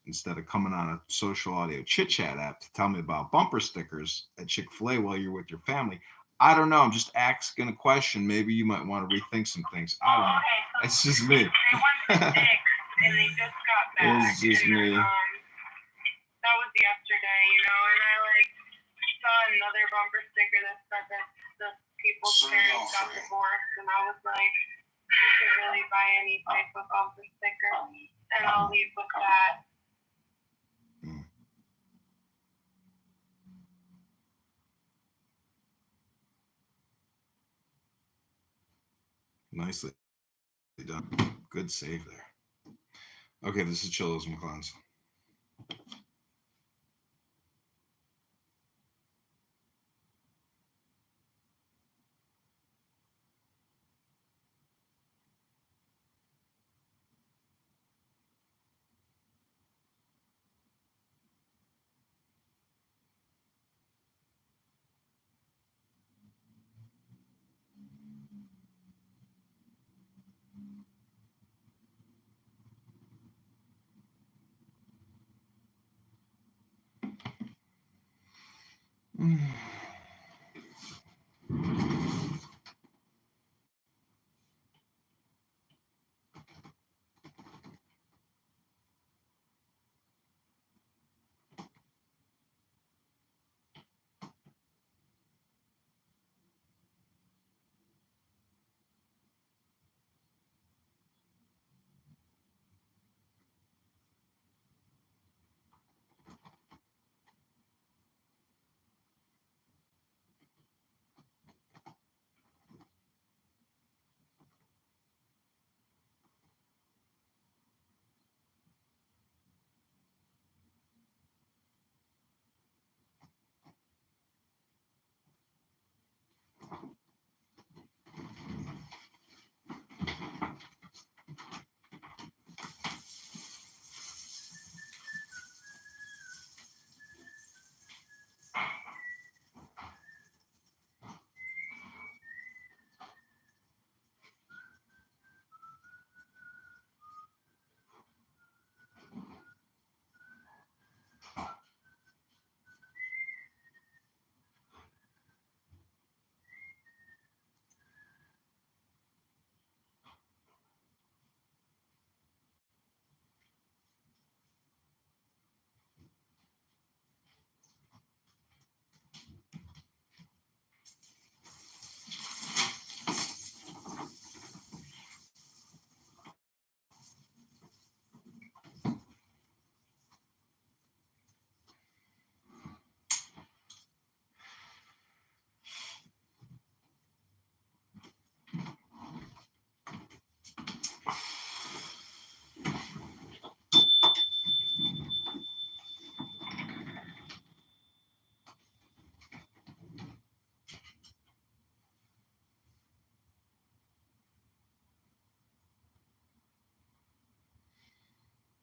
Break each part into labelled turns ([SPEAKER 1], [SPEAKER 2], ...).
[SPEAKER 1] instead of coming on a social audio chit chat app to tell me about bumper stickers at Chick-fil-A while you're with your family. I don't know. I'm just asking a question. Maybe you might want to rethink some things. I don't know.
[SPEAKER 2] Okay, so
[SPEAKER 1] It's just me.
[SPEAKER 2] they went to six, and they just got back.
[SPEAKER 1] It's just
[SPEAKER 2] and
[SPEAKER 1] me.
[SPEAKER 2] That was yesterday, and I saw another bumper sticker that said that the people's parents got divorced, and I was like, you should really buy any type of bumper sticker, and I'll leave with that.
[SPEAKER 1] Nicely done. Good save there. Okay, this is Chillos McClellan's.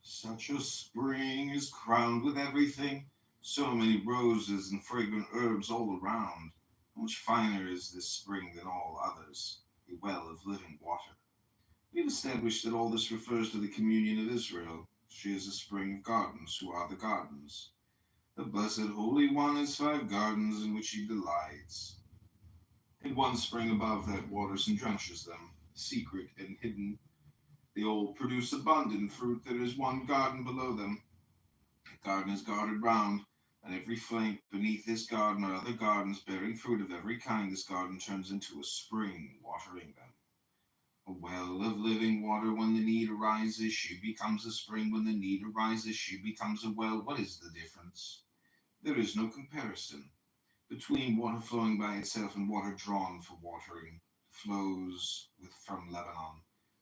[SPEAKER 1] Such a spring is crowned with everything, so many roses and fragrant herbs all around. How much finer is this spring than all others, a well of living water. We've established that all this refers to the communion of Israel. She is a spring of gardens, who are the gardens. The blessed Holy One has 5 gardens in which he delights. And one spring above that waters and drenches them, secret and hidden. They all produce abundant fruit. There is one garden below them. The garden is guarded round, and every flank beneath this garden are other gardens bearing fruit of every kind. This garden turns into a spring, watering them. A well of living water. When the need arises, she becomes a spring. When the need arises, she becomes a well. What is the difference? There is no comparison between water flowing by itself and water drawn for watering. Flows from Lebanon.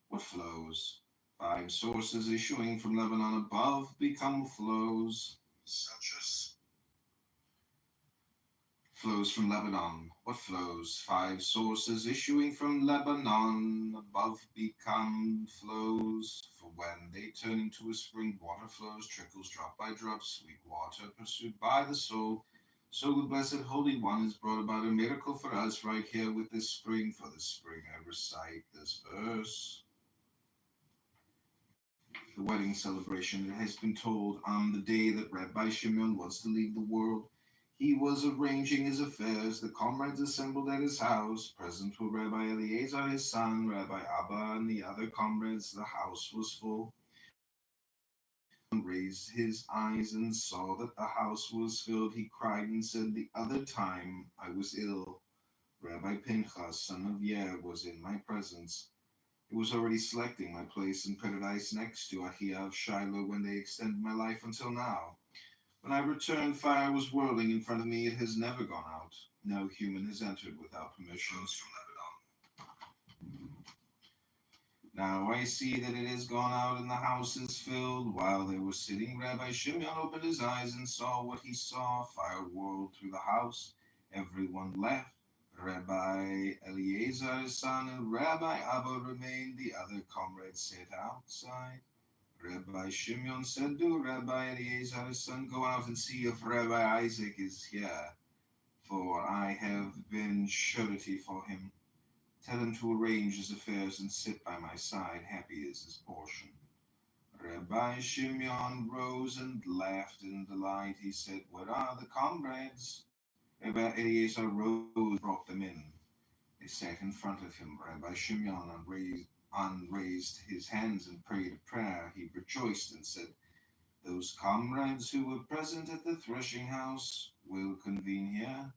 [SPEAKER 1] What flows? 5 sources issuing from Lebanon above become flows. Such as flows from Lebanon. What flows? 5 sources issuing from Lebanon above become flows. For when they turn into a spring, water flows, trickles drop by drop, sweet water pursued by the soul. So the Blessed Holy One has brought about a miracle for us right here with this spring. For the spring I recite this verse. the wedding celebration. It has been told on the day that Rabbi Shimon was to leave the world, he was arranging his affairs. The comrades assembled at his house. Present were Rabbi Eliezer, his son, Rabbi Abba, and the other comrades. The house was full. Shimon raised his eyes and saw that the house was filled. He cried and said, "The other time I was ill, Rabbi Pinchas, son of Yair, was in my presence. He was already selecting my place in paradise next to Ahia of Shiloh when they extended my life until now. When I returned, fire was whirling in front of me. It has never gone out. No human has entered without permission. Now I see that it has gone out and the house is filled." While they were sitting, Rabbi Shimon opened his eyes and saw what he saw. Fire whirled through the house. Everyone left. Rabbi Eliezer, his son, and Rabbi Abba remained. The other comrades sat outside. Rabbi Shimon said to Rabbi Eliezer, his son, "Go out and see if Rabbi Isaac is here, for I have been surety for him. Tell him to arrange his affairs and sit by my side. Happy is his portion." Rabbi Shimon rose and laughed in delight. He said, "Where are the comrades?" Rabbi Eliezer rose and brought them in. They sat in front of him. Rabbi Shimon unraised his hands and prayed a prayer. He rejoiced and said, "Those comrades who were present at the threshing house will convene here."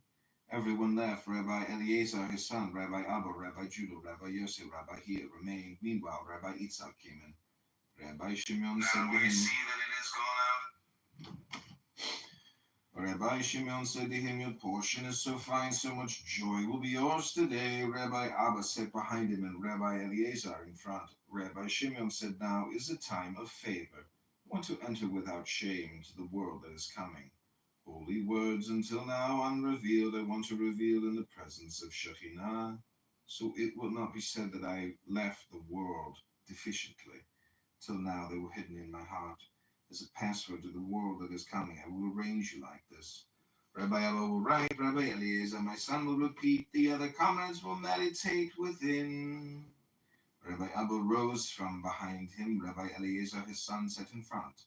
[SPEAKER 1] Everyone left. Rabbi Eliezer, his son, Rabbi Abba, Rabbi Judah, Rabbi Yosef, Rabbi Hir remained. Meanwhile, Rabbi Itzhak came in. Rabbi Shimon said to him, "See that it has gone out." Rabbi Shimon said to him, "Your portion is so fine, so much joy will be yours today." Rabbi Abba sat behind him and Rabbi Eliezer in front. Rabbi Shimon said, "Now is a time of favor. I want to enter without shame to the world that is coming. Holy words until now unrevealed, I want to reveal in the presence of Shekhinah, so it will not be said that I left the world deficiently. Till now they were hidden in my heart. As a password to the world that is coming, I will arrange you like this. Rabbi Abba will write, Rabbi Eliezer, my son, will repeat, the other comrades will meditate within." Rabbi Abba rose from behind him. Rabbi Eliezer, his son, sat in front.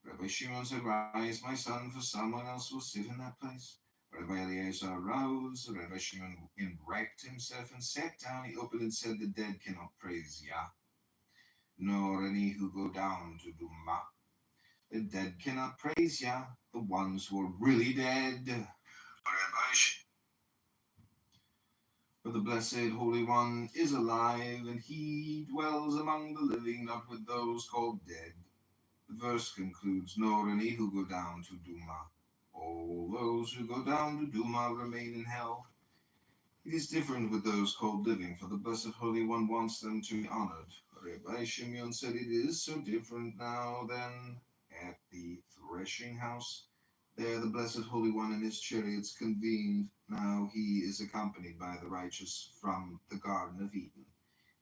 [SPEAKER 1] Rabbi Shimon said, "Rise, my son, for someone else will sit in that place." Rabbi Eliezer rose. Rabbi Shimon erect himself and sat down. He opened and said, "The dead cannot praise Yah, nor any who go down to Duma. The dead cannot praise Yah, the ones who are really dead. For the blessed Holy One is alive, and he dwells among the living, not with those called dead." The verse concludes, "Nor any who go down to Duma. All those who go down to Duma remain in hell. It is different with those called living, for the Blessed Holy One wants them to be honored." Rabbi Shimon said, "It is so different now than at the threshing house. There the Blessed Holy One and his chariots convened. Now he is accompanied by the righteous from the Garden of Eden.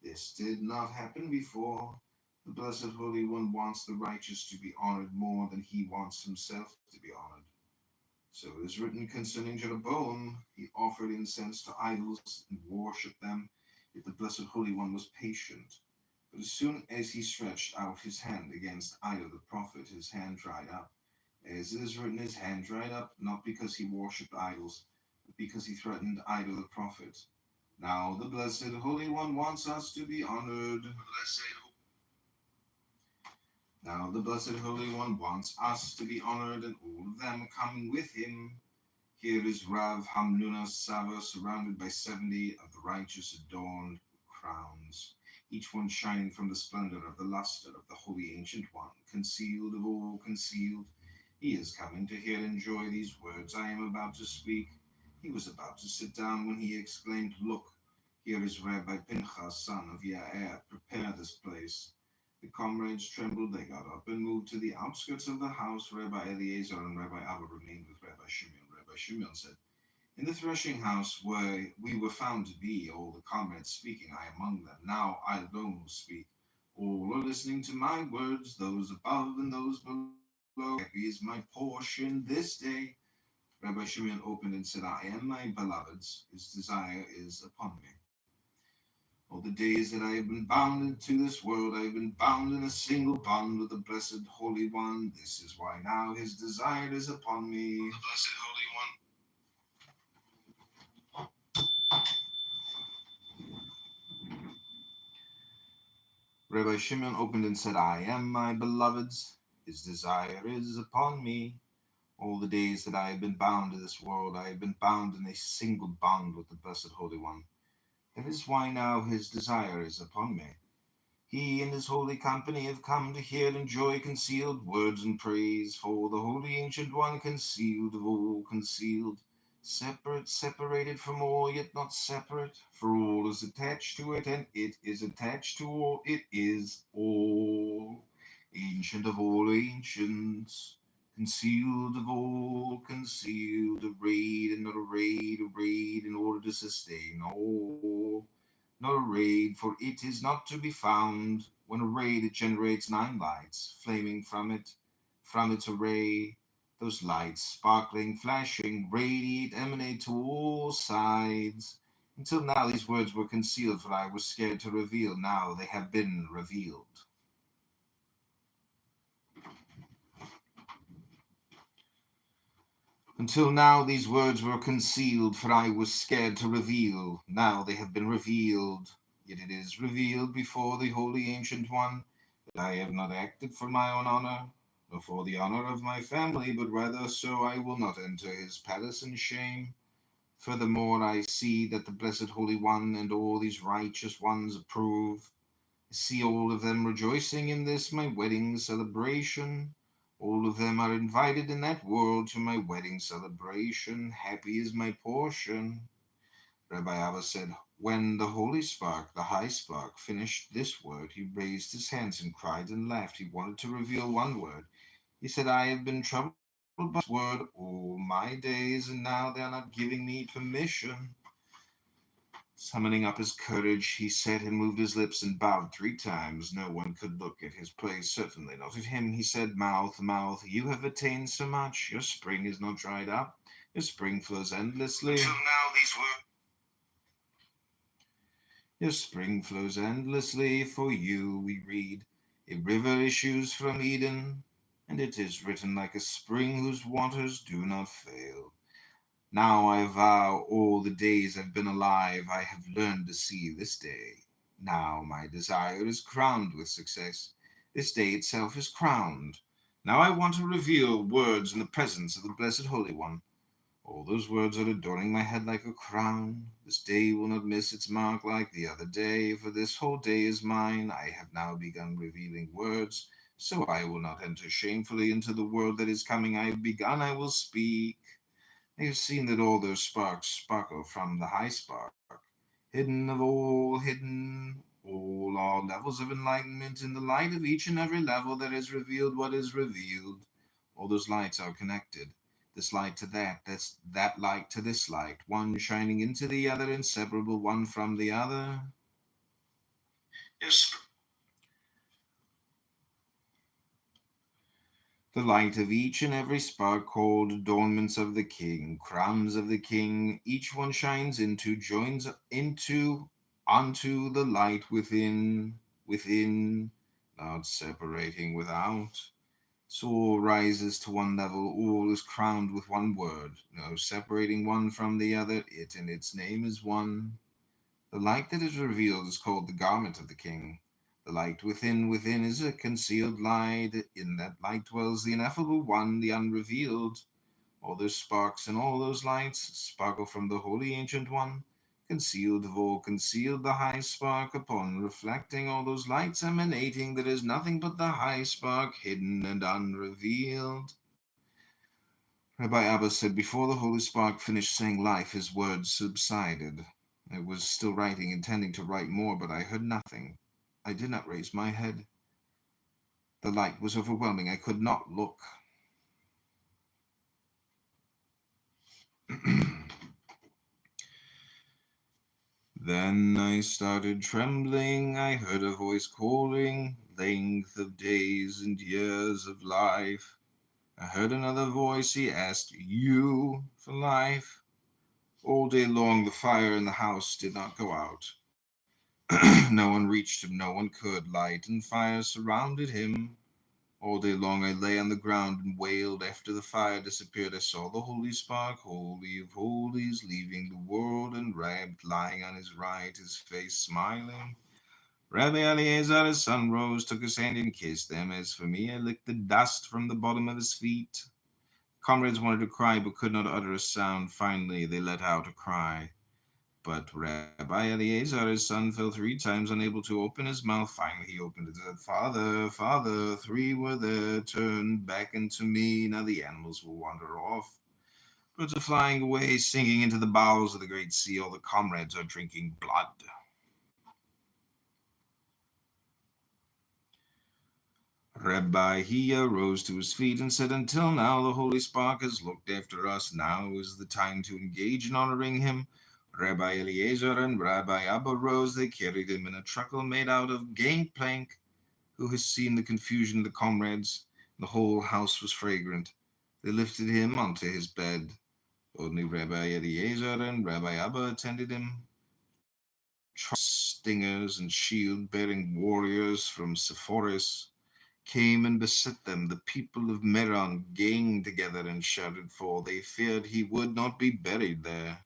[SPEAKER 1] This did not happen before. The Blessed Holy One wants the righteous to be honored more than he wants himself to be honored. So it is written concerning Jeroboam, he offered incense to idols and worshipped them, yet the Blessed Holy One was patient. But as soon as he stretched out his hand against Idol the prophet, his hand dried up. As it is written, his hand dried up, not because he worshipped idols, but because he threatened Idol the prophet. Now the Blessed Holy One wants us to be honored. Now the Blessed Holy One wants us to be honored, and all of them coming with him. Here is Rav Hamnuna Sava, surrounded by 70 of the righteous adorned with crowns, each one shining from the splendor of the luster of the Holy Ancient One, concealed of all concealed. He is coming to hear and enjoy these words I am about to speak. He was about to sit down when he exclaimed, "Look, here is Rabbi Pinchas, son of Yair. Prepare this place." The comrades trembled. They got up and moved to the outskirts of the house. Rabbi Eliezer and Rabbi Abba remained with Rabbi Shimon. Rabbi Shimon said, "In the threshing house where we were found to be, all the comrades speaking, I among them. Now I alone will speak. All are listening to my words, those above and those below. Happy is my portion this day." Rabbi Shimon opened and said, "I am my beloved's. His desire is upon me." All the days that I have been bound into this world, I have been bound in a single bond with the Blessed Holy One. This is why now his desire is upon me. The Blessed Holy One. Rabbi Shimon opened and said, I am my beloved's. His desire is upon me. All the days that I have been bound to this world, I have been bound in a single bond with the Blessed Holy One. That is why now his desire is upon me. He and his holy company have come to hear and enjoy concealed words and praise, for the Holy Ancient One, concealed of all concealed, separate, separated from all, yet not separate, for all is attached to it, and it is attached to all, it is all, ancient of all ancients, concealed of all concealed, arrayed and not arrayed, arrayed in order to sustain all, not arrayed, for it is not to be found. When arrayed, it generates 9 lights, flaming from its array. Those lights, sparkling, flashing, radiate, emanate to all sides. Until now, these words were concealed, for I was scared to reveal. Now they have been revealed. Until now, these words were concealed, for I was scared to reveal. Now they have been revealed. Yet it is revealed before the Holy Ancient One that I have not acted for my own honor, nor for the honor of my family, but rather so I will not enter his palace in shame. Furthermore, I see that the Blessed Holy One and all these righteous ones approve. I see all of them rejoicing in this my wedding celebration. All of them are invited in that world to my wedding celebration. Happy is my portion. Rabbi Abba said, when the holy spark, the high spark, finished this word, he raised his hands and cried and laughed. He wanted to reveal one word. He said, I have been troubled by this word all my days, and now they are not giving me permission. Summoning up his courage, he said and moved his lips and bowed 3 times. No one could look at his place, certainly not at him. He said, Mouth, mouth, you have attained so much. Your spring is not dried up. Your spring flows endlessly. Until now, these words. Your spring flows endlessly for you, we read. A river issues from Eden, and it is written like a spring whose waters do not fail. Now I vow all the days I've been alive, I have learned to see this day. Now my desire is crowned with success. This day itself is crowned. Now I want to reveal words in the presence of the Blessed Holy One. All those words are adorning my head like a crown. This day will not miss its mark like the other day, for this whole day is mine. I have now begun revealing words, so I will not enter shamefully into the world that is coming. I have begun, I will speak. I have seen that all those sparks sparkle from the high spark, hidden, all are levels of enlightenment. In the light of each and every level that is revealed what is revealed. All those lights are connected. This light to that, that light to this light, one shining into the other, inseparable one from the other. Yes. The light of each and every spark called adornments of the king, crowns of the king, each one shines into, joins into, onto the light within, not separating without. So all rises to one level, all is crowned with one word, no separating one from the other, it and its name is one. The light that is revealed is called the garment of the king. The light within is a concealed light. In that light dwells the ineffable one, the unrevealed. All those sparks and all those lights sparkle from the holy ancient one. Concealed of all concealed, the high spark, upon reflecting all those lights emanating, there is nothing but the high spark, hidden and unrevealed. Rabbi Abba said, before the holy spark finished saying life, his words subsided. I was still writing, intending to write more, but I heard nothing. I did not raise my head. The light was overwhelming. I could not look. Then I started trembling. I heard a voice calling, length of days and years of life. I heard another voice. He asked, you for life? All day long the fire in the house did not go out. No one reached him, no one could. Light and fire surrounded him. All day long I lay on the ground and wailed. After the fire disappeared, I saw the holy spark, holy of holies, leaving the world enwrapped, lying on his right, his face smiling. Rabbi Eliezer, his son, rose, took his hand and kissed them. As for me, I licked the dust from the bottom of his feet. Comrades wanted to cry but could not utter a sound. Finally, they let out a cry. But Rabbi Eliezer, his son, fell 3 times, unable to open his mouth. Finally, he opened it and said, Father, Father, 3 were there, turned back into me. Now the animals will wander off. Birds are flying away, sinking into the bowels of the great sea. All the comrades are drinking blood. Rabbi Hia rose to his feet and said, Until now the Holy Spark has looked after us. Now is the time to engage in honoring him. Rabbi Eliezer and Rabbi Abba rose. They carried him in a truckle made out of gangplank. Who has seen the confusion of the comrades? The whole house was fragrant. They lifted him onto his bed. Only Rabbi Eliezer and Rabbi Abba attended him. Stingers and shield-bearing warriors from Sepphoris came and beset them. The people of Meron ganged together and shouted, for they feared he would not be buried there.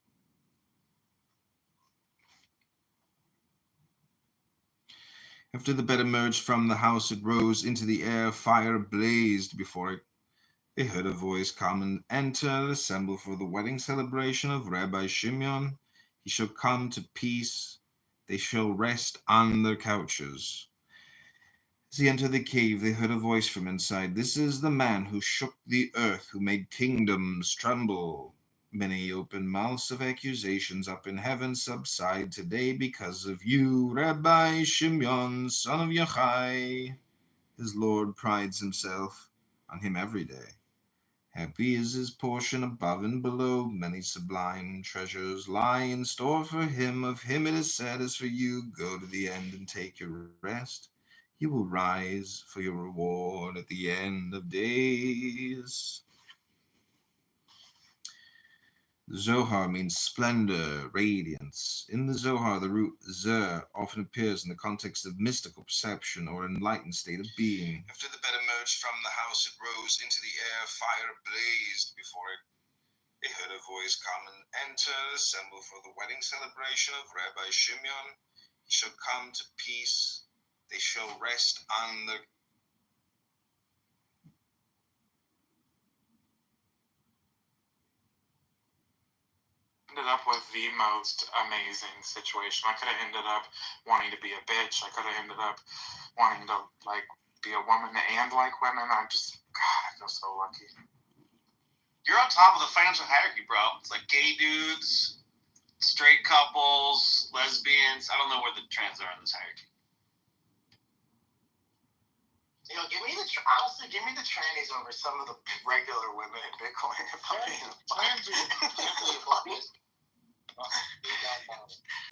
[SPEAKER 1] After the bed emerged from the house, it rose into the air. Fire blazed before it. They heard a voice come and enter, assemble for the wedding celebration of Rabbi Shimeon. He shall come to peace. They shall rest on their couches. As he entered the cave, they heard a voice from inside. This is the man who shook the earth, who made kingdoms tremble. Many open mouths of accusations up in heaven subside today because of you, Rabbi Shimeon, son of Yochai. His Lord prides himself on him every day. Happy is his portion above and below. Many sublime treasures lie in store for him. Of him it is said, as for you, go to the end and take your rest. You will rise for your reward at the end of days. The Zohar means splendor, radiance. In the Zohar, the root zer often appears in the context of mystical perception or enlightened state of being. After the bed emerged from the house, it rose into the air. Fire blazed before it. They heard a voice come and enter, assemble for the wedding celebration of Rabbi Shimeon. He shall come to peace. They shall rest on the
[SPEAKER 3] ended up with the most amazing situation. I could have ended up wanting to be a bitch. I could have ended up wanting to be a woman and like women. I feel so lucky.
[SPEAKER 4] You're on top of the financial hierarchy, bro. It's like gay dudes, straight couples, lesbians. I don't know where the trans are in this hierarchy.
[SPEAKER 5] You know, give me the trannies over some of the regular women in Bitcoin. If I'm being honest.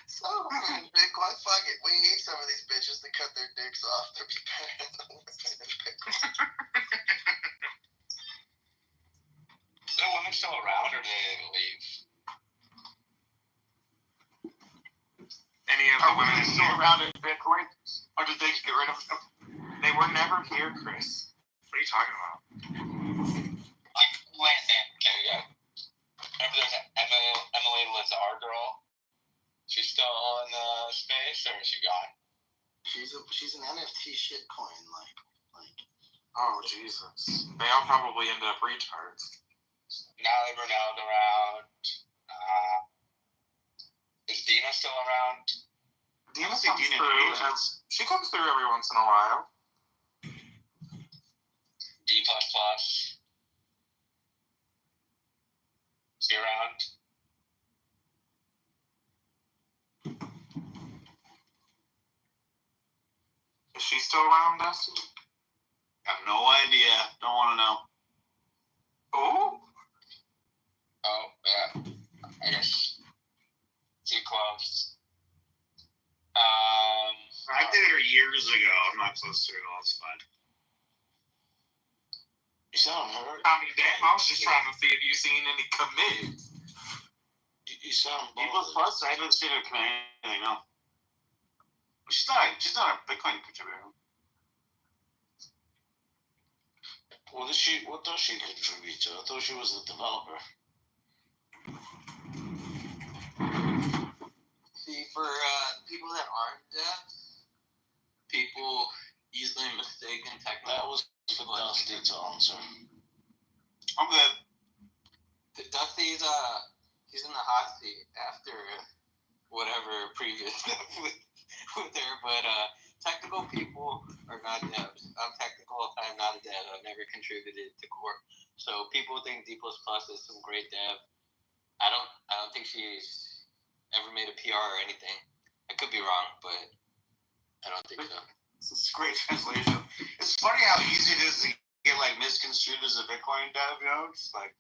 [SPEAKER 5] So Bitcoin, fuck it. We need some of these bitches to cut their dicks off. They're better than the women in Bitcoin.
[SPEAKER 4] Is the women still around, or do they leave?
[SPEAKER 3] Any of the women still around in Bitcoin, or did they get rid of them? They were never here, Chris. What are you talking about?
[SPEAKER 4] Like, wait a second. Okay, we got. Remember there's Emily Lazar girl? She's still in the space, or is she gone?
[SPEAKER 5] She's an NFT shitcoin, like.
[SPEAKER 3] Oh, Jesus. They all probably end up retards.
[SPEAKER 4] Natalie Brunel around. Is Dina still around?
[SPEAKER 3] Dina comes through. She comes through every once in a while.
[SPEAKER 4] D++. Is he around?
[SPEAKER 3] Is she still around, Dusty?
[SPEAKER 4] I have no idea. Don't want to know.
[SPEAKER 3] Oh?
[SPEAKER 4] Oh, yeah. I guess. Too close. I did her years ago. I'm not close to her at all. It's fine.
[SPEAKER 5] You sound hurt.
[SPEAKER 3] I mean, damn, I was just trying to see if you seen any commits.
[SPEAKER 5] You sound
[SPEAKER 4] D++, I haven't seen her commit anything, no.
[SPEAKER 5] She's not a Bitcoin contributor.
[SPEAKER 6] What does she contribute to? I thought she was a developer.
[SPEAKER 7] See, for people that aren't devs, people easily mistake technical.
[SPEAKER 6] That was for Dusty to answer.
[SPEAKER 5] I'm good.
[SPEAKER 7] Dusty's he's in the hot seat after whatever previous with her, but technical people are not devs. I'm technical, I'm not a dev. I've never contributed to core. So people think D++ is some great dev. I don't think she's ever made a PR or anything. I could be wrong, but I don't think so.
[SPEAKER 5] It's a great translation. It's funny how easy it is to get like misconstrued as a Bitcoin dev, you know? It's like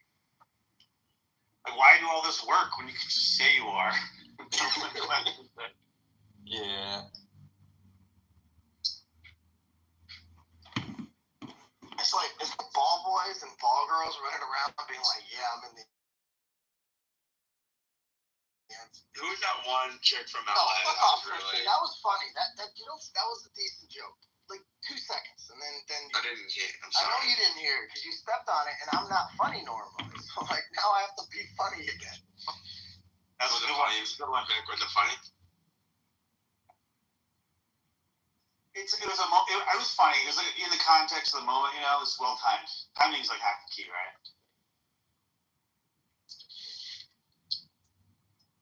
[SPEAKER 5] why do all this work when you can just say you are?
[SPEAKER 7] Yeah.
[SPEAKER 5] It's like it's the ball boys and ball girls running around being like, yeah, I'm in the.
[SPEAKER 6] Who was that one chick from LA?
[SPEAKER 5] Oh, fuck off, really... That was funny. That was a decent joke. Like 2 seconds, and then
[SPEAKER 6] I didn't hear. I'm
[SPEAKER 5] I
[SPEAKER 6] sorry.
[SPEAKER 5] know you didn't hear it because you stepped on it, and I'm not funny normally. So like now I have to be funny again.
[SPEAKER 6] That's a good one. It was a good one. Back with the funny.
[SPEAKER 5] It was funny. It was like in the context of the moment, you know. It's well timed. Timing's like half the key, right?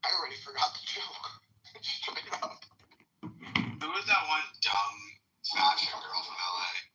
[SPEAKER 5] I already forgot the joke. Straight up.
[SPEAKER 6] Who was that one dumb fashion girl from LA?